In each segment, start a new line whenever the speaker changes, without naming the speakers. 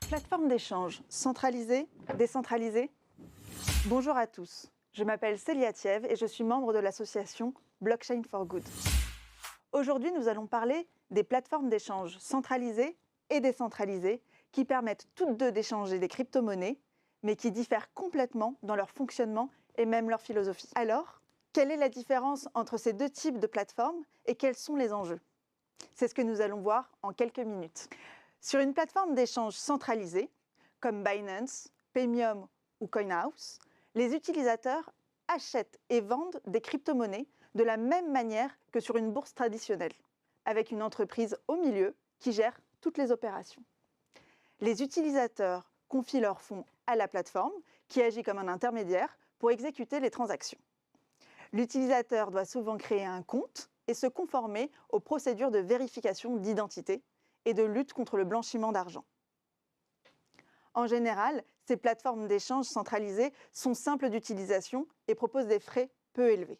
Plateforme d'échange, centralisée, décentralisée? Bonjour à tous, je m'appelle Célia Thiev et je suis membre de l'association Blockchain for Good. Aujourd'hui, nous allons parler des plateformes d'échange centralisées et décentralisées qui permettent toutes deux d'échanger des crypto-monnaies, mais qui diffèrent complètement dans leur fonctionnement et même leur philosophie. Alors, quelle est la différence entre ces deux types de plateformes et quels sont les enjeux? C'est ce que nous allons voir en quelques minutes. Sur une plateforme d'échange centralisée, comme Binance, Paymium ou CoinHouse, les utilisateurs achètent et vendent des crypto-monnaies de la même manière que sur une bourse traditionnelle, avec une entreprise au milieu qui gère toutes les opérations. Les utilisateurs confient leurs fonds à la plateforme, qui agit comme un intermédiaire pour exécuter les transactions. L'utilisateur doit souvent créer un compte et se conformer aux procédures de vérification d'identité et de lutte contre le blanchiment d'argent. En général, ces plateformes d'échange centralisées sont simples d'utilisation et proposent des frais peu élevés.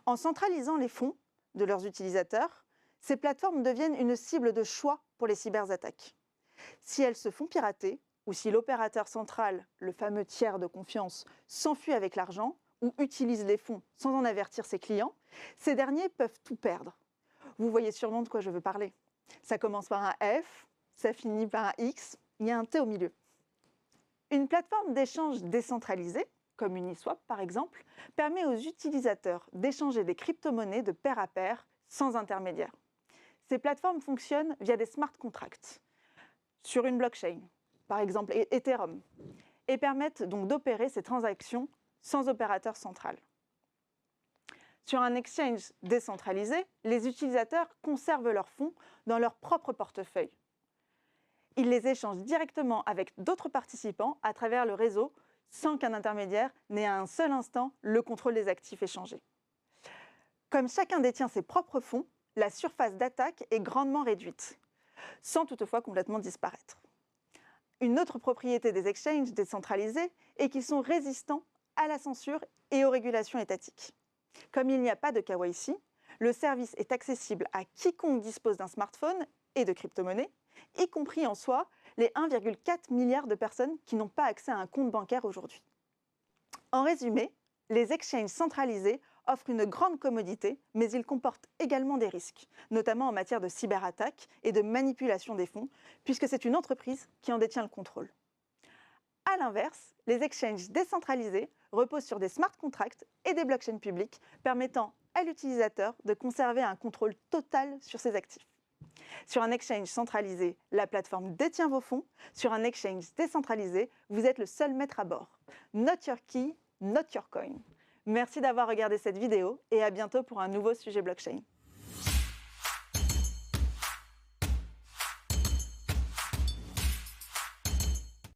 En centralisant les fonds de leurs utilisateurs, ces plateformes deviennent une cible de choix pour les cyberattaques. Si elles se font pirater, ou si l'opérateur central, le fameux tiers de confiance, s'enfuit avec l'argent ou utilise les fonds sans en avertir ses clients, ces derniers peuvent tout perdre. Vous voyez sûrement de quoi je veux parler. Ça commence par un F, ça finit par un X, il y a un T au milieu. Une plateforme d'échange décentralisée, comme Uniswap par exemple, permet aux utilisateurs d'échanger des crypto-monnaies de pair à pair sans intermédiaire. Ces plateformes fonctionnent via des smart contracts sur une blockchain, par exemple Ethereum, et permettent donc d'opérer ces transactions sans opérateur central. Sur un exchange décentralisé, les utilisateurs conservent leurs fonds dans leur propre portefeuille. Ils les échangent directement avec d'autres participants à travers le réseau sans qu'un intermédiaire n'ait à un seul instant le contrôle des actifs échangés. Comme chacun détient ses propres fonds, la surface d'attaque est grandement réduite, sans toutefois complètement disparaître. Une autre propriété des exchanges décentralisés est qu'ils sont résistants à la censure et aux régulations étatiques. Comme il n'y a pas de KYC, le service est accessible à quiconque dispose d'un smartphone et de crypto-monnaies, y compris en soi les 1,4 milliard de personnes qui n'ont pas accès à un compte bancaire aujourd'hui. En résumé, les exchanges centralisés offrent une grande commodité, mais ils comportent également des risques, notamment en matière de cyberattaque et de manipulation des fonds, puisque c'est une entreprise qui en détient le contrôle. A l'inverse, les exchanges décentralisés reposent sur des smart contracts et des blockchains publiques permettant à l'utilisateur de conserver un contrôle total sur ses actifs. Sur un exchange centralisé, la plateforme détient vos fonds. Sur un exchange décentralisé, vous êtes le seul maître à bord. Not your key, not your coin. Merci d'avoir regardé cette vidéo et à bientôt pour un nouveau sujet blockchain.